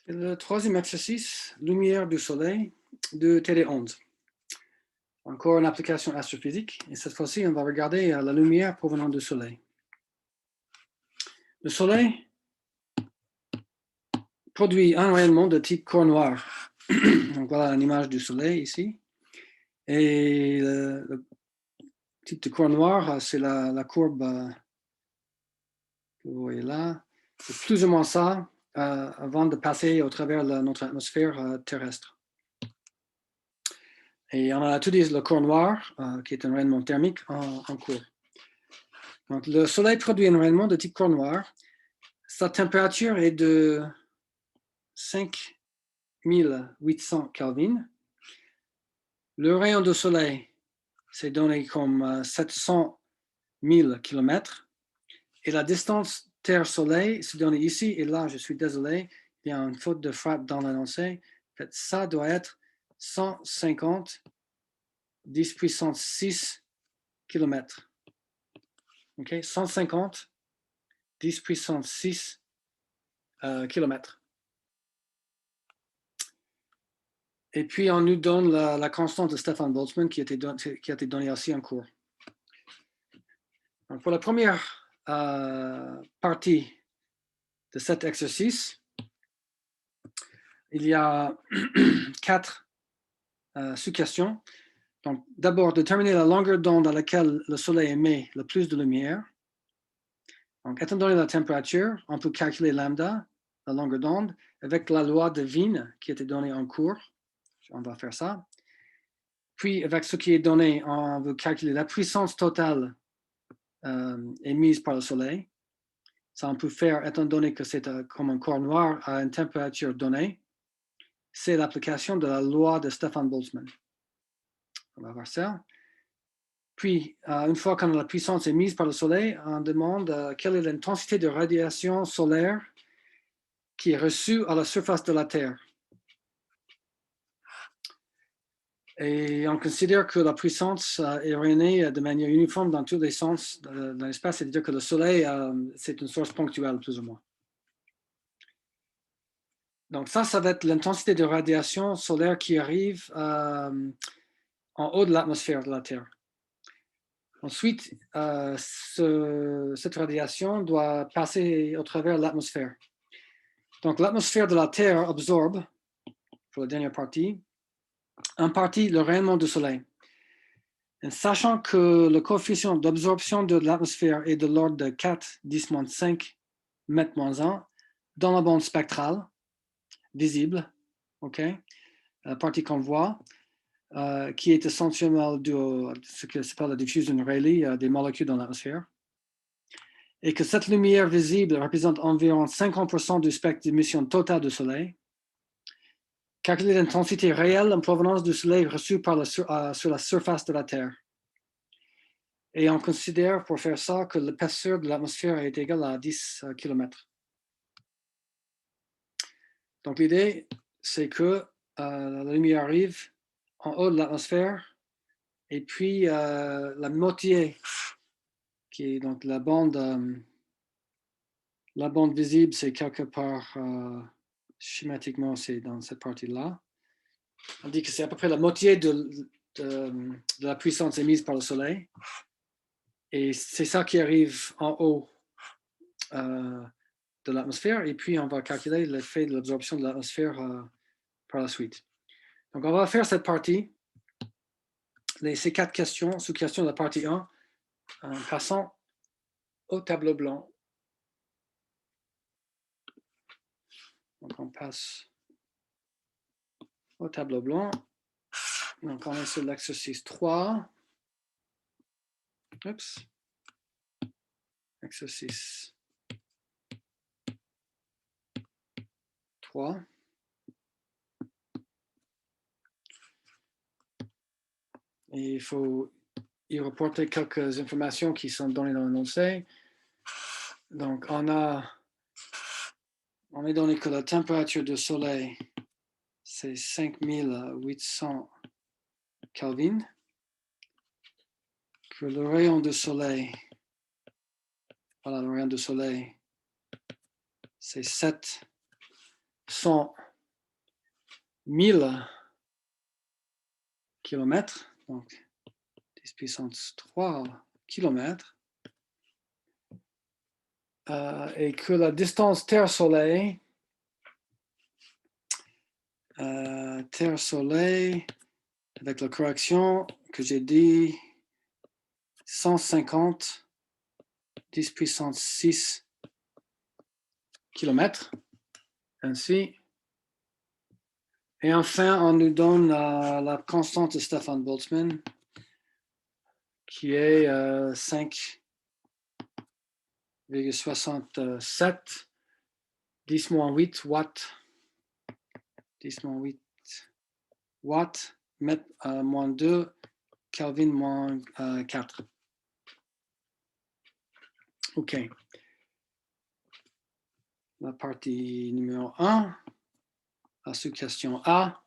Et le troisième exercice, lumière du soleil de TD11. Encore une application astrophysique, et cette fois-ci, on va regarder la lumière provenant du soleil. Le soleil produit un rayonnement de type corps noir. Donc voilà une image du soleil ici. Et le type de corps noir, c'est la courbe que vous voyez là. C'est plus ou moins ça avant de passer au travers de notre atmosphère terrestre. Et on a étudié le corps noir, qui est un rayonnement thermique en cours. Donc, le soleil produit un rayonnement de type corps noir. Sa température est de 5800 Kelvin. Le rayon du soleil, c'est donné comme 700 000 km. Et la distance Terre-Soleil, c'est donné ici. Et là, je suis désolé, il y a une faute de frappe dans l'énoncé. En fait, ça doit être 150 10 puissance 6 km. OK? 150 10 puissance 6 km. Et puis, on nous donne la constante de Stefan Boltzmann qui a été donnée aussi en cours. Donc, pour la première partie de cet exercice, il y a 4 sous-questions. Donc, d'abord, déterminer la longueur d'onde à laquelle le soleil émet le plus de lumière. Donc, étant donné la température, on peut calculer lambda, la longueur d'onde, avec la loi de Wien qui était donnée en cours. On va faire ça. Puis, avec ce qui est donné, on veut calculer la puissance totale émise par le soleil. Ça, on peut faire, étant donné que c'est comme un corps noir à une température donnée. C'est l'application de la loi de Stefan Boltzmann. On va voir ça. Puis, une fois que la puissance est mise par le soleil, on demande quelle est l'intensité de radiation solaire qui est reçue à la surface de la Terre. Et on considère que la puissance est rayonnée de manière uniforme dans tous les sens de l'espace, c'est-à-dire que le soleil, c'est une source ponctuelle, plus ou moins. Donc ça va être l'intensité de radiation solaire qui arrive en haut de l'atmosphère de la Terre. Ensuite, cette radiation doit passer au travers de l'atmosphère. Donc, l'atmosphère de la Terre absorbe, pour la dernière partie, en partie le rayonnement du soleil. Et sachant que le coefficient d'absorption de l'atmosphère est de l'ordre de 4, 10-5 mètres-1 dans la bande spectrale, visible, OK, la partie qu'on voit, qui est essentiellement due à ce que s'appelle la diffusion Rayleigh des molécules dans l'atmosphère, et que cette lumière visible représente environ 50% du spectre d'émission totale du Soleil. Calculer l'intensité réelle en provenance du Soleil reçue sur la surface de la Terre. Et on considère pour faire ça que l'épaisseur de l'atmosphère est égale à 10 km. Donc l'idée, c'est que la lumière arrive en haut de l'atmosphère et puis la moitié, qui est donc la bande visible, c'est quelque part, schématiquement, c'est dans cette partie-là. On dit que c'est à peu près la moitié de la puissance émise par le Soleil. Et c'est ça qui arrive en haut de l'atmosphère. Et puis, on va calculer l'effet de l'absorption de l'atmosphère par la suite. Donc, on va faire cette partie, ces 4 questions, sous-questions de la partie 1, en passant au tableau blanc. Donc, on passe au tableau blanc. Donc, on est sur l'exercice 3. Oups. Exercice 3. Et il faut y reporter quelques informations qui sont données dans l'énoncé. Donc, on est donné que la température du soleil, c'est 5800 Kelvin. Que le rayon du soleil, voilà, le rayon du soleil, c'est 7 sont 1000 km, donc 10 puissance 3 km, et que la distance Terre-Soleil, Terre-Soleil, avec la correction que j'ai dit, 150, 10 puissance 6 km, ainsi. Et enfin, on nous donne la constante de Stefan Boltzmann, qui est 5,67, 10-8 watts, 10-8 watts, mètre moins 2, Kelvin moins 4. OK. La partie numéro 1, la sous-question A,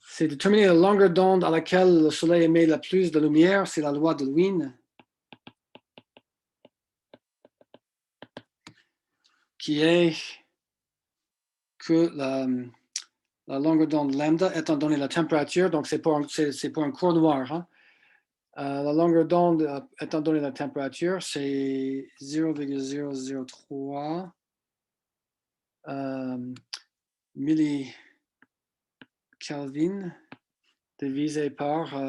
c'est déterminer la longueur d'onde à laquelle le Soleil émet le plus de lumière, c'est la loi de Lewin, qui est que la longueur d'onde lambda, étant donné la température, donc c'est pour un corps noir, hein. La longueur d'onde, étant donné la température, c'est 0,003 millikelvin divisé par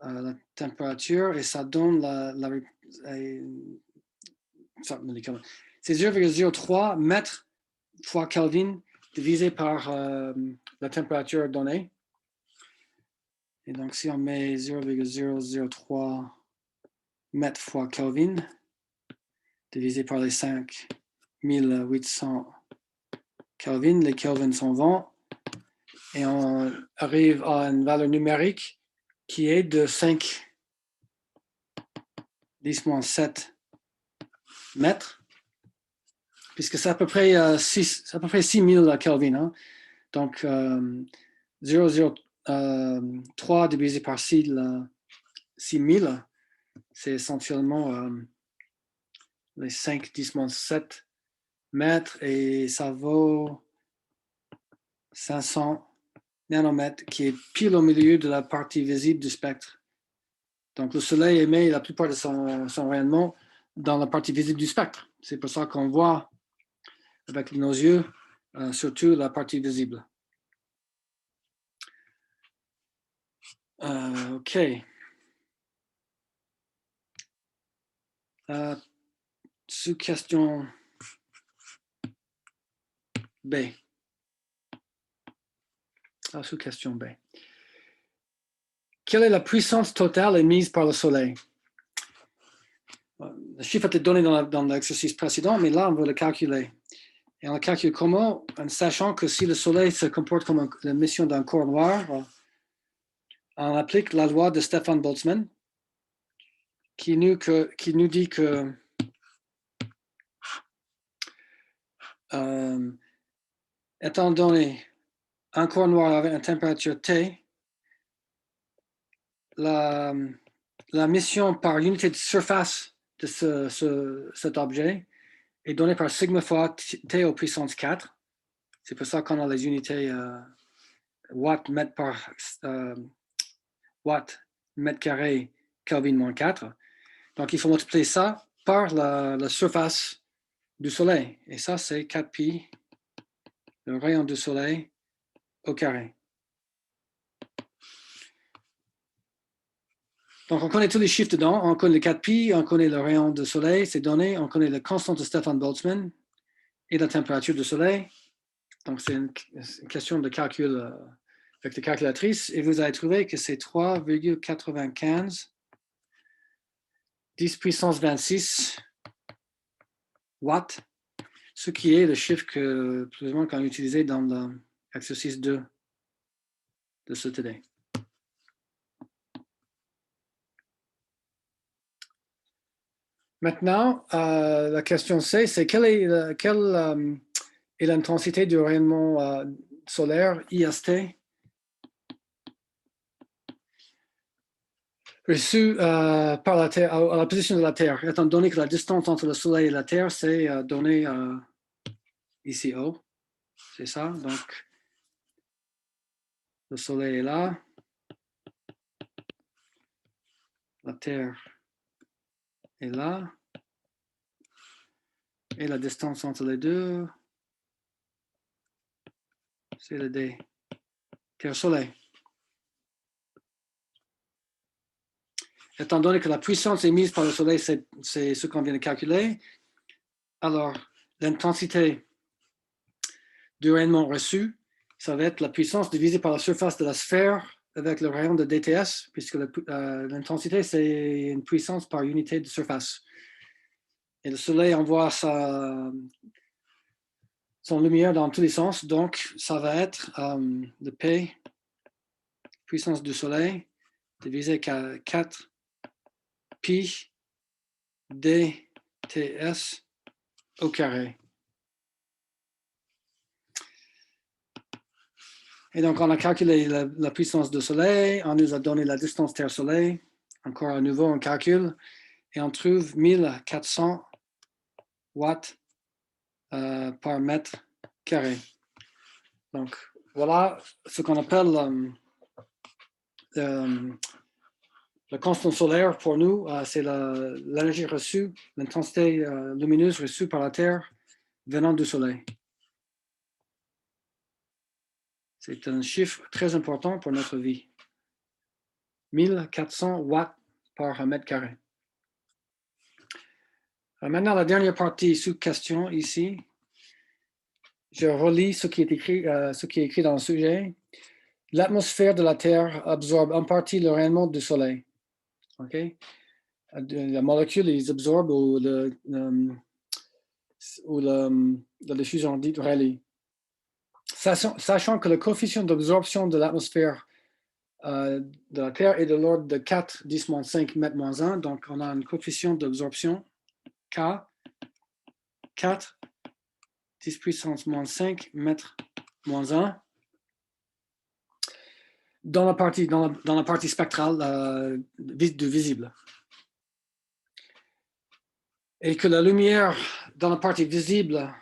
la température, et ça donne c'est 0,03 mètres fois Kelvin divisé par la température donnée. Et donc, si on met 0,003 mètres fois Kelvin divisé par les 5800 Kelvin, les Kelvin s'en vont et on arrive à une valeur numérique qui est de 5 10-7 mètres, puisque c'est à peu près 6000 Kelvin. Hein. Donc, 0,03 divisé par 6000, c'est essentiellement les 5 10-7 mètres, et ça vaut 500 nanomètres, qui est pile au milieu de la partie visible du spectre. Donc, le Soleil émet la plupart de son rayonnement dans la partie visible du spectre. C'est pour ça qu'on voit avec nos yeux, surtout la partie visible. OK. Sous question B. Sous question B. Quelle est la puissance totale émise par le Soleil? Le chiffre était donné dans l'exercice précédent, mais là, on veut le calculer. Et on le calcule comment? En sachant que si le Soleil se comporte comme l'émission d'un corps noir, on applique la loi de Stefan Boltzmann, qui nous dit que étant donné un corps noir avec une température T, la mission par unité de surface de cet objet est donnée par sigma fois T au puissance 4. C'est pour ça qu'on a les unités watts mètre par watt mètre carré Kelvin moins 4. Donc, il faut multiplier ça par la surface du Soleil. Et ça, c'est 4pi, le rayon du Soleil au carré. Donc, on connaît tous les chiffres dedans. On connaît le 4pi, on connaît le rayon du Soleil, c'est donné. On connaît la constante de Stefan Boltzmann et la température du Soleil. Donc, c'est une question de calcul avec la calculatrice. Et vous allez trouver que c'est 3,95 10 puissance 26 watts, ce qui est le chiffre que plus ou moins qu'on a utilisé dans l'exercice 2 de ce TD. Maintenant, la question C, c'est quelle est l'intensité du rayonnement solaire IST reçu par la Terre, à la position de la Terre, étant donné que la distance entre le Soleil et la Terre, c'est donné ici haut. C'est ça. Donc, le Soleil est là. La Terre est là. Et la distance entre les deux, c'est le D. Terre-Soleil. Étant donné que la puissance émise par le Soleil, c'est ce qu'on vient de calculer, alors l'intensité du rayonnement reçu, ça va être la puissance divisée par la surface de la sphère avec le rayon de DTS, puisque l'intensité, c'est une puissance par unité de surface. Et le Soleil envoie son lumière dans tous les sens, donc ça va être le P, puissance du Soleil, divisé par 4 pi dts au carré. Et donc, on a calculé la puissance du Soleil, on nous a donné la distance Terre-Soleil, encore à nouveau, on calcule, et on trouve 1400 watts par mètre carré. Donc, voilà ce qu'on appelle la constante solaire pour nous, c'est l'énergie reçue, l'intensité lumineuse reçue par la Terre venant du Soleil. C'est un chiffre très important pour notre vie. 1400 watts par mètre carré. Maintenant, la dernière partie sous question ici. Je relis ce qui est écrit dans le sujet. L'atmosphère de la Terre absorbe en partie le rayonnement du Soleil. Okay? La molécule, ils absorbent ou la diffusion dite Rayleigh. Sachant que le coefficient d'absorption de l'atmosphère de la Terre est de l'ordre de 4 10-5 mètres-1, donc on a un coefficient d'absorption K 4 10 puissance moins 5 mètres moins 1 dans la partie spectrale du visible. Et que la lumière dans la partie visible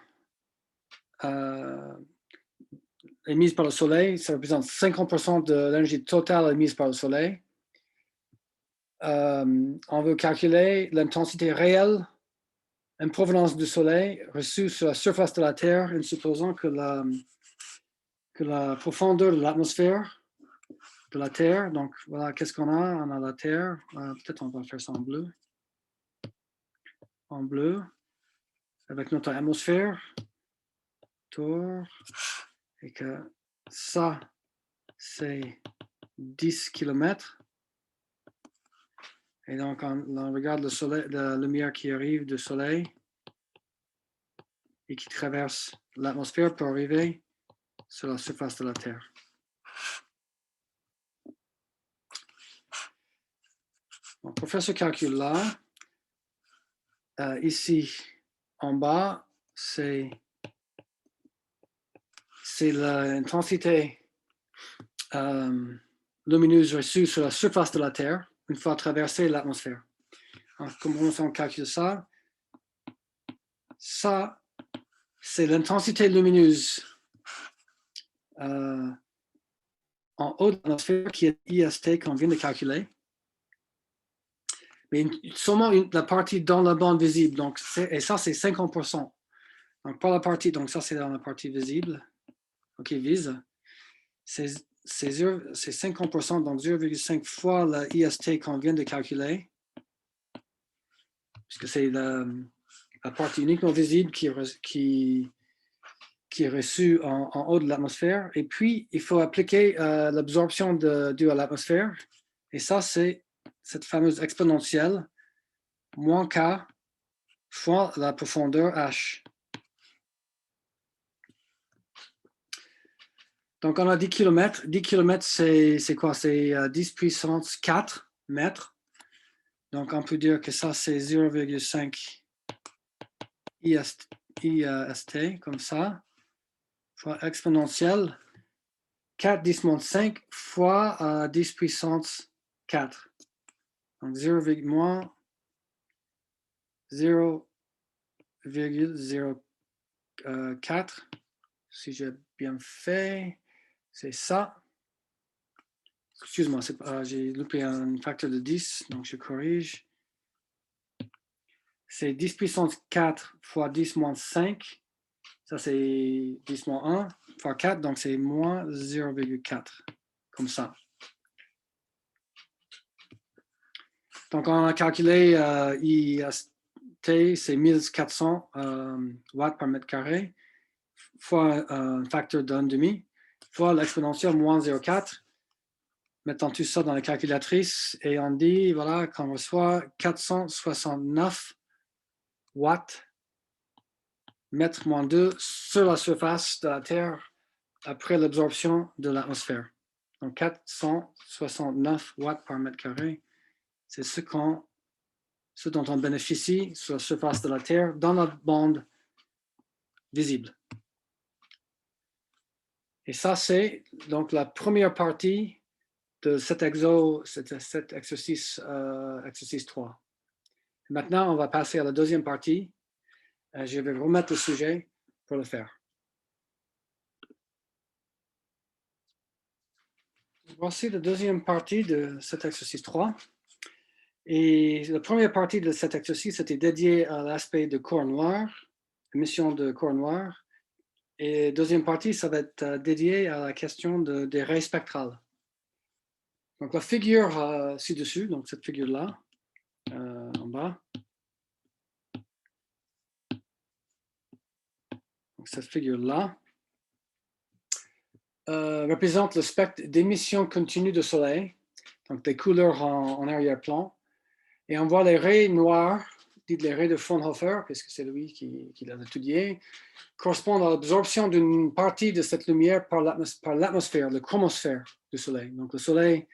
émise par le Soleil, ça représente 50% de l'énergie totale émise par le Soleil. On veut calculer l'intensité réelle en provenance du Soleil reçue sur la surface de la Terre en supposant que la profondeur de l'atmosphère de la Terre, donc voilà, qu'est-ce qu'on a? On a la Terre, peut-être on va faire ça en bleu. En bleu, avec notre atmosphère, tour, et que ça, c'est 10 km. Et donc, on regarde le soleil, la lumière qui arrive du Soleil et qui traverse l'atmosphère pour arriver sur la surface de la Terre. Donc, pour faire ce calcul-là, ici, en bas, c'est l'intensité lumineuse reçue sur la surface de la Terre une fois traversé l'atmosphère. Comment on calcule ça? Ça, c'est l'intensité lumineuse en haut de l'atmosphère qui est IST qu'on vient de calculer. Mais seulement la partie dans la bande visible. Donc, et ça, c'est 50%. Donc, pas la partie, donc ça, c'est dans la partie visible. OK, vise. C'est 50%, donc 0,5 fois la IST qu'on vient de calculer. Puisque c'est la partie uniquement visible qui est reçue en haut de l'atmosphère. Et puis, il faut appliquer l'absorption due à l'atmosphère. Et ça, c'est cette fameuse exponentielle, moins K fois la profondeur H. Donc, on a 10 km. 10 km, c'est quoi? C'est 10 puissance 4 mètres. Donc, on peut dire que ça, c'est 0,5 IST, comme ça, fois exponentielle, 4 10 moins 5 fois 10 puissance 4. Donc, 0,04 4, si j'ai bien fait, c'est ça. Excuse-moi, j'ai loupé un facteur de 10, donc je corrige. C'est 10 puissance 4 fois 10 moins 5. Ça, c'est 10 moins 1 fois 4, donc c'est moins 0,4, comme ça. Donc, on a calculé IST, c'est 1400 watts par mètre carré, fois un facteur d'un demi, fois l'exponentielle moins 0,4. Mettons tout ça dans la calculatrice et on dit, voilà, qu'on reçoit 469 watts mètre moins 2 sur la surface de la Terre après l'absorption de l'atmosphère. Donc 469 watts par mètre carré, c'est ce dont on bénéficie sur la surface de la Terre dans la bande visible. Et ça, c'est donc la première partie de cet exercice, exercice 3. Maintenant, on va passer à la deuxième partie. Je vais remettre le sujet pour le faire. Voici la deuxième partie de cet exercice 3. Et la première partie de cet exercice était dédiée à l'aspect de corps noir, émission de corps noir. Et la deuxième partie, ça va être dédié à la question des raies spectrales. Donc la figure ci-dessus, donc cette figure-là, en bas. Donc cette figure-là représente le spectre d'émission continue de soleil, donc des couleurs en arrière-plan. Et on voit les raies noires, dites les raies de Fraunhofer, puisque c'est lui qui l'a étudié, correspondent à l'absorption d'une partie de cette lumière par l'atmosphère, le chromosphère du soleil. Donc le soleil,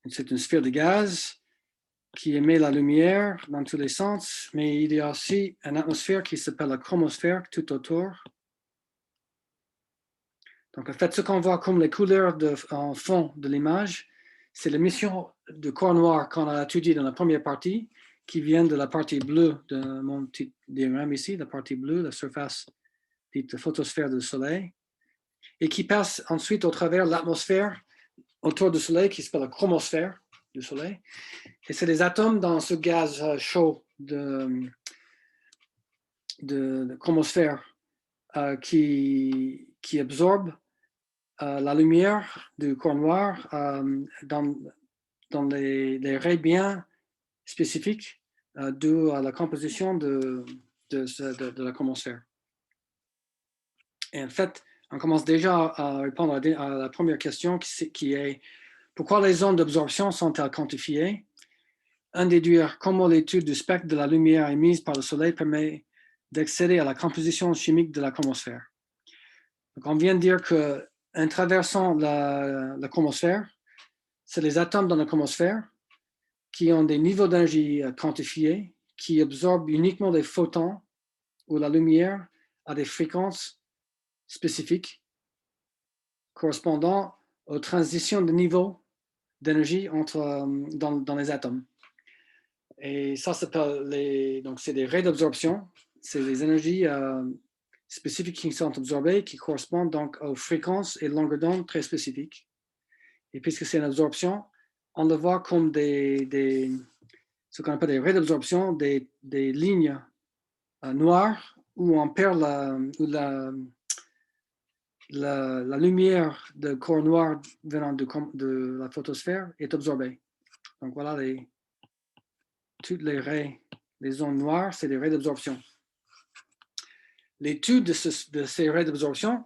c'est une sphère de gaz qui émet la lumière dans tous les sens, mais il y a aussi une atmosphère qui s'appelle la chromosphère tout autour. Donc en fait, ce qu'on voit comme les couleurs en fond de l'image, c'est l'émission de corps noir qu'on a étudié dans la première partie, qui vient de la partie bleue de mon petit diagramme ici, la partie bleue, la surface dite photosphère du soleil, et qui passe ensuite au travers l'atmosphère autour du soleil qui s'appelle la chromosphère du soleil. Et c'est les atomes dans ce gaz chaud de chromosphère qui absorbent la lumière du corps noir dans les raies bien spécifiques dues à la composition de la chromosphère. Et en fait, on commence déjà à répondre à la première question qui est pourquoi les ondes d'absorption sont-elles quantifiées? Déduire comment l'étude du spectre de la lumière émise par le soleil permet d'accéder à la composition chimique de la chromosphère. Donc, on vient de dire qu'en traversant la chromosphère, c'est les atomes dans la chromosphère qui ont des niveaux d'énergie quantifiés, qui absorbent uniquement des photons ou la lumière à des fréquences spécifiques correspondant aux transitions de niveau d'énergie dans les atomes. Et ça s'appelle donc c'est des raies d'absorption, c'est des énergies spécifiques qui sont absorbées, qui correspondent donc aux fréquences et longueurs d'onde très spécifiques. Et puisque c'est une absorption, on le voit comme ce qu'on appelle des raies d'absorption, des lignes noires où on perd la lumière de corps noir venant de la photosphère est absorbée. Donc voilà toutes les raies, les zones noires, c'est des raies d'absorption. L'étude de ces raies d'absorption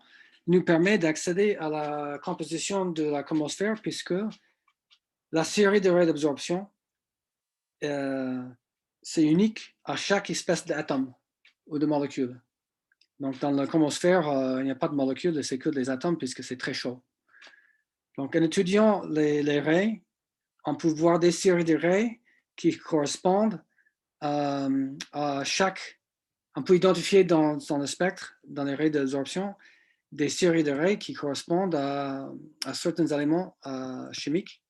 nous permet d'accéder à la composition de la chromosphère puisque la série de raies d'absorption, c'est unique à chaque espèce d'atome ou de molécule. Donc, dans la chromosphère, il n'y a pas de molécules, c'est que des atomes puisque c'est très chaud. Donc, en étudiant les raies, on peut voir des séries de raies qui correspondent à chaque. On peut identifier dans le spectre, dans les raies d'absorption, des séries de raies qui correspondent à certains éléments chimiques.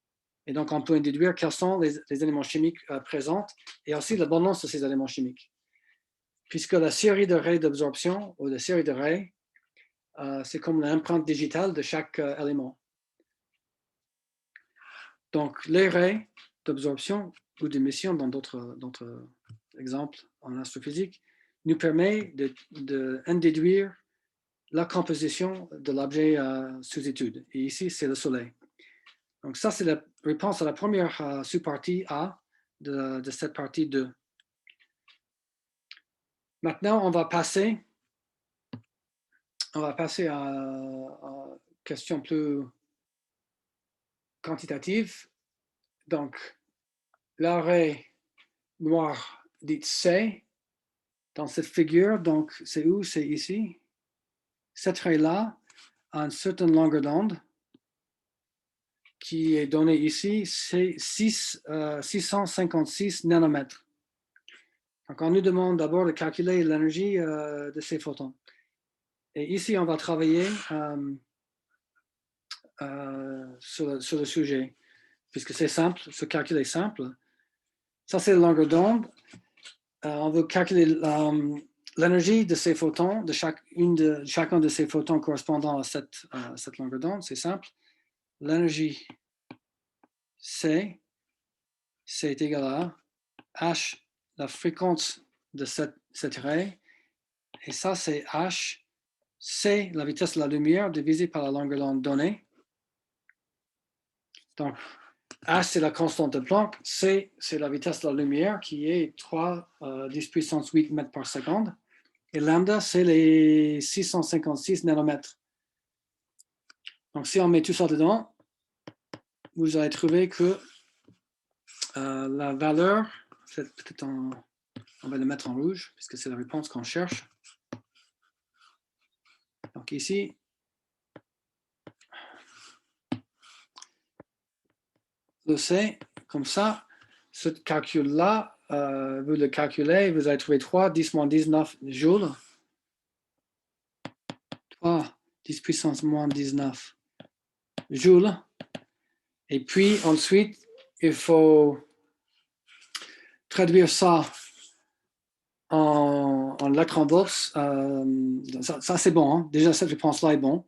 Et donc, on peut en déduire quels sont les éléments chimiques présents et aussi l'abondance de ces éléments chimiques. puisque la série de raies d'absorption ou la série de raies, c'est comme l'empreinte digitale de chaque élément. Donc, les raies d'absorption ou d'émission dans d'autres exemples en astrophysique nous permet de déduire la composition de l'objet sous étude. Et ici, c'est le Soleil. Donc ça, c'est la réponse à la première sous-partie A de cette partie 2. Maintenant, on va passer à une question plus quantitative. Donc, la raie noire dite C, dans cette figure, donc c'est où? C'est ici. Cette raie-là a une certaine longueur d'onde qui est donnée ici, c'est 656 nanomètres. Donc, on nous demande d'abord de calculer l'énergie de ces photons. Et ici, on va travailler sur le sujet, puisque c'est simple, ce calcul est simple. Ça, c'est la longueur d'onde. On veut calculer l'énergie de ces photons, de chacun de ces photons correspondant à cette longueur d'onde. C'est simple. L'énergie C, c'est égal à H, la fréquence de cette raie. Et ça, c'est H, c'est la vitesse de la lumière divisée par la longueur d'onde donnée. Donc, H, c'est la constante de Planck. C, c'est la vitesse de la lumière qui est 3 10 puissance 8 mètres par seconde. Et lambda, c'est les 656 nanomètres. Donc, si on met tout ça dedans, vous allez trouver que la valeur, peut-être on va le mettre en rouge, puisque c'est la réponse qu'on cherche. Donc ici, le C, comme ça, ce calcul-là, vous le calculez, vous allez trouver 3, 10 moins 19 joules. 3, 10 puissance moins 19 joules. Et puis ensuite, il faut traduire ça en électronvolts. Ça c'est bon, hein. Déjà cette réponse-là est bon.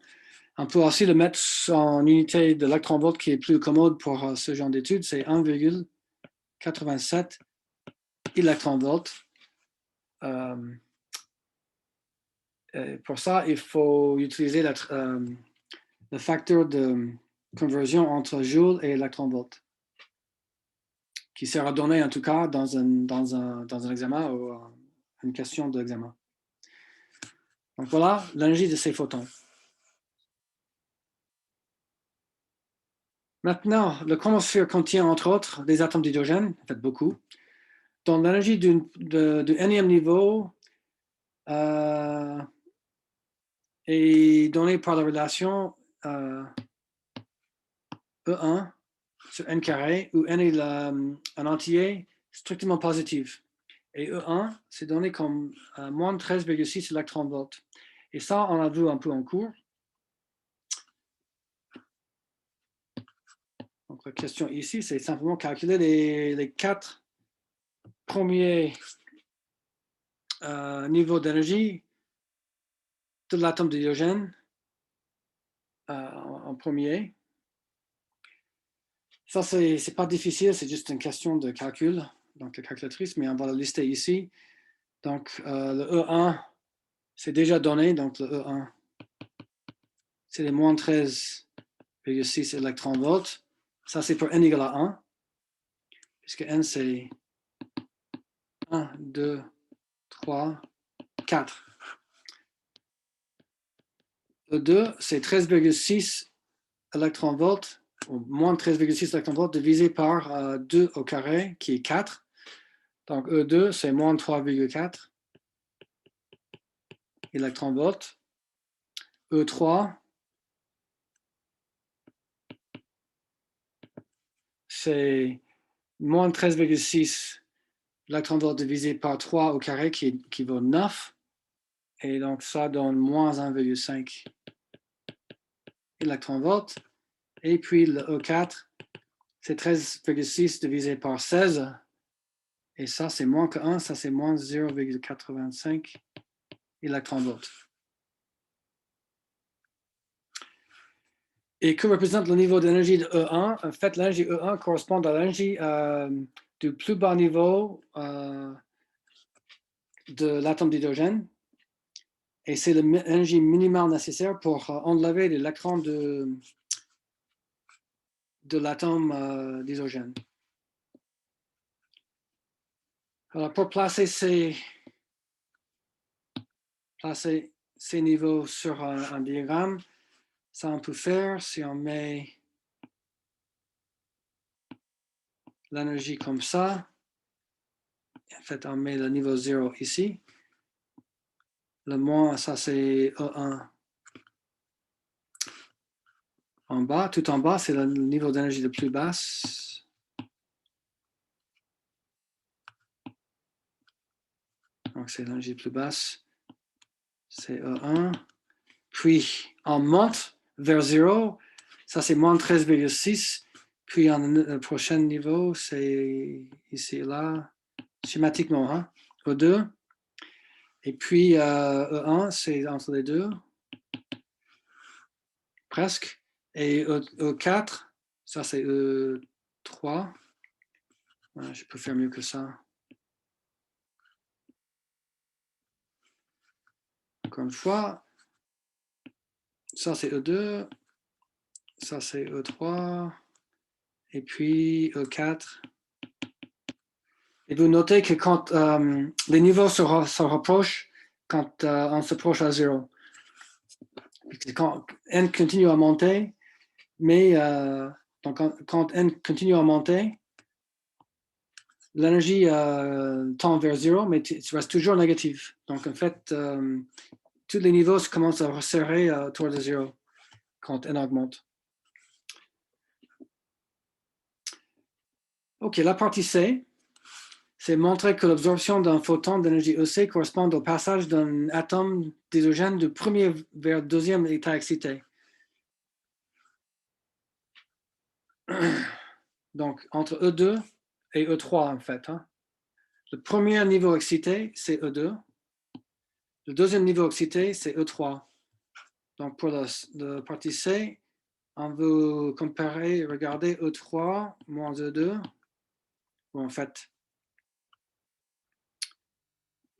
On peut aussi le mettre en unité d'électronvolts qui est plus commode pour ce genre d'études, c'est 1,87 électronvolts. Pour ça, il faut utiliser le facteur de conversion entre joule et électronvolt, qui sera donné en tout cas dans un examen ou une question d'examen. Donc voilà l'énergie de ces photons. Maintenant, le chromosphère contient entre autres des atomes d'hydrogène, en fait beaucoup, dont l'énergie du nème niveau est donnée par la relation E1 sur n carré, où n est un entier strictement positif. Et E1, c'est donné comme moins 13,6 électronvolts. Et ça, on l'a vu un peu en cours. Donc, la question ici, c'est simplement calculer les 4 premiers niveaux d'énergie de l'atome d'hydrogène en premier. Ça, c'est pas difficile, c'est juste une question de calcul, donc la calculatrice, mais on va le lister ici. Donc, le E1, c'est déjà donné, donc le E1, c'est les moins 13,6 électronvolts. Ça, c'est pour n égale à 1, puisque n, c'est 1, 2, 3, 4. E2, c'est 13,6 électronvolts, ou moins 13,6 électronvolts divisé par 2 au carré, qui est 4. Donc E2, c'est moins 3,4 électronvolts. E3, c'est moins 13,6 électronvolts divisé par 3 au carré qui vaut 9. Et donc ça donne moins 1,5 électronvolts. Et puis le E4, c'est 13,6 divisé par 16. Et ça, c'est moins que 1, ça c'est moins 0,85 électronvolts. Et que représente le niveau d'énergie de E1? En fait, l'énergie E1 correspond à l'énergie du plus bas niveau de l'atome d'hydrogène. Et c'est l'énergie minimale nécessaire pour enlever l'électron de l'atome d'hydrogène. Alors, pour placer ces niveaux sur un diagramme, ça on peut faire si on met l'énergie comme ça. En fait, on met le niveau 0 ici. Le moins, ça c'est E1 en bas. Tout en bas, c'est le niveau d'énergie le plus basse. Donc, c'est l'énergie plus basse. C'est E1. Puis, on monte vers 0. Ça, c'est moins 13,6. Puis, le prochain niveau, c'est ici et là, schématiquement, hein? E2. Et puis, E1, c'est entre les deux. Presque. Et E4, ça, c'est E3. Je peux faire mieux que ça. Encore une fois, ça c'est E2, ça c'est E3, et puis E4. Et vous notez que quand les niveaux se rapprochent, quand on s'approche à 0, quand n continue à monter, mais donc quand n continue à monter, l'énergie tend vers 0, mais tu restes toujours négatif. Donc en fait, tous les niveaux commencent à resserrer autour de 0 quand n augmente. OK, la partie C, c'est montrer que l'absorption d'un photon d'énergie EC correspond au passage d'un atome d'hydrogène du premier vers le deuxième état excité. Donc, entre E2 et E3, en fait. Hein. Le premier niveau excité, c'est E2. Le deuxième niveau excité, c'est E3. Donc, pour la partie C, on veut comparer, regarder E3 moins E2. Ou en fait,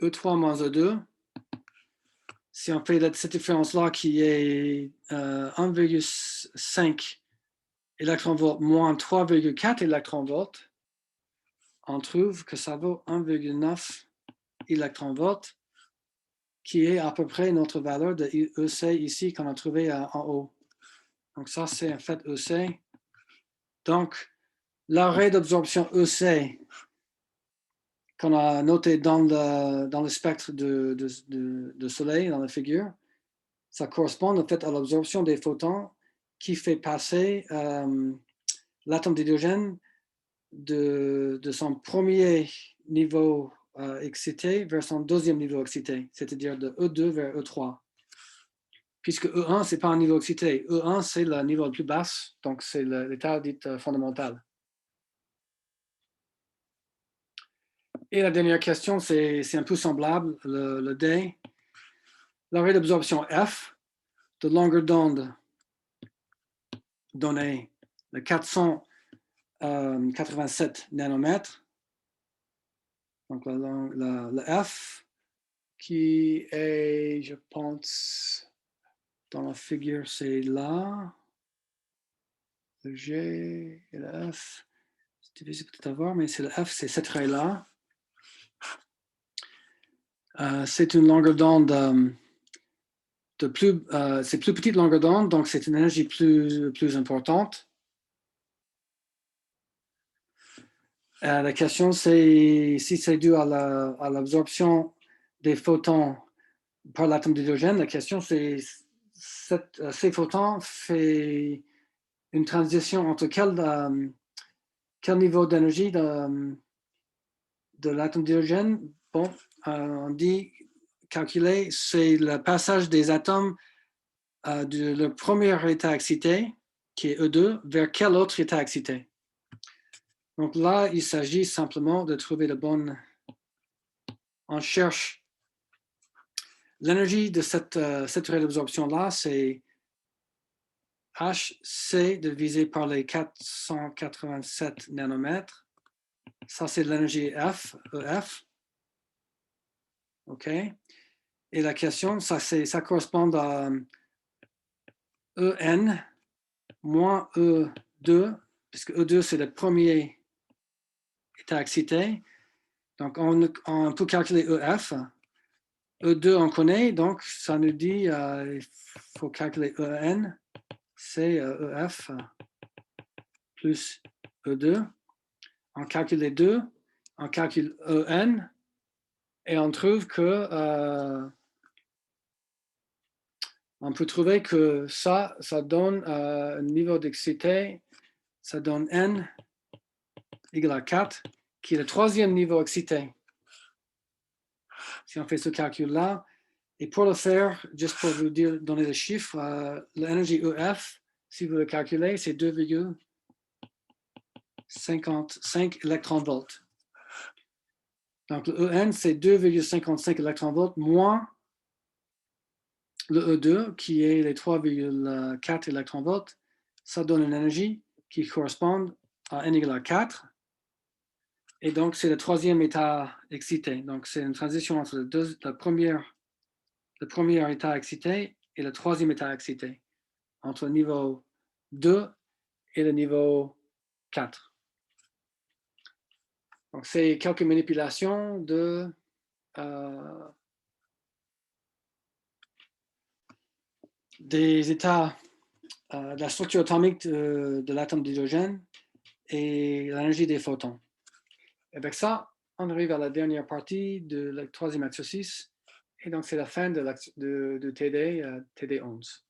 E3 moins E2. Si on fait cette différence-là qui est 1,5 électronvolts moins 3,4 électronvolts, on trouve que ça vaut 1,9 électronvolts, qui est à peu près notre valeur de EC ici qu'on a trouvé en haut. Donc ça, c'est en fait EC. Donc, l'arrêt d'absorption EC qu'on a noté dans le spectre de soleil, dans la figure, ça correspond en fait à l'absorption des photons qui fait passer l'atome d'hydrogène de son premier niveau excité vers son deuxième niveau excité, c'est-à-dire de E2 vers E3. Puisque E1, ce n'est pas un niveau excité. E1, c'est le niveau le plus bas, donc c'est l'état dit fondamental. Et la dernière question, c'est un peu semblable, le D. L'arrêt d'absorption F de longueur d'onde donnée de 487 nanomètres. Donc, le F qui est, je pense, dans la figure, c'est là. Le G et le F. C'est difficile peut-être à voir, mais c'est le F, c'est cette raie-là. C'est une longueur d'onde c'est plus petite longueur d'onde, donc c'est une énergie plus importante. La question, c'est si c'est dû à l'absorption des photons par l'atome d'hydrogène. La question, c'est ces photons fait une transition entre quel niveau d'énergie de l'atome d'hydrogène. Bon, on dit calculer, c'est le passage des atomes de leur premier état excité, qui est E2, vers quel autre état excité. Donc là, il s'agit simplement de trouver le bon... On cherche l'énergie de cette réabsorption-là, c'est HC divisé par les 487 nanomètres. Ça, c'est l'énergie F, EF. OK? Et la question, ça correspond à EN moins E2, puisque E2, c'est le premier état excité. Donc, on peut calculer EF. E2, on connaît, donc ça nous dit il faut calculer EN, c'est EF plus E2. On calcule les deux, on calcule EN, et on trouve que on peut trouver que ça donne un niveau d'excité, ça donne N égale à 4, qui est le troisième niveau excité. Si on fait ce calcul-là, et pour le faire, juste pour vous donner le chiffre, l'énergie EF, si vous le calculez, c'est 2,55 électronvolts. Donc le EN, c'est 2,55 électronvolts moins le E2, qui est les 3,4 électronvolts. Ça donne une énergie qui correspond à N égale à 4. Et donc, c'est le troisième état excité. Donc, c'est une transition entre le premier état excité et le troisième état excité, entre le niveau 2 et le niveau 4. Donc, c'est quelques manipulations des états de la structure atomique de l'atome d'hydrogène et l'énergie des photons. Avec ça, on arrive à la dernière partie de le troisième exercice. Et donc, c'est la fin de TD 11.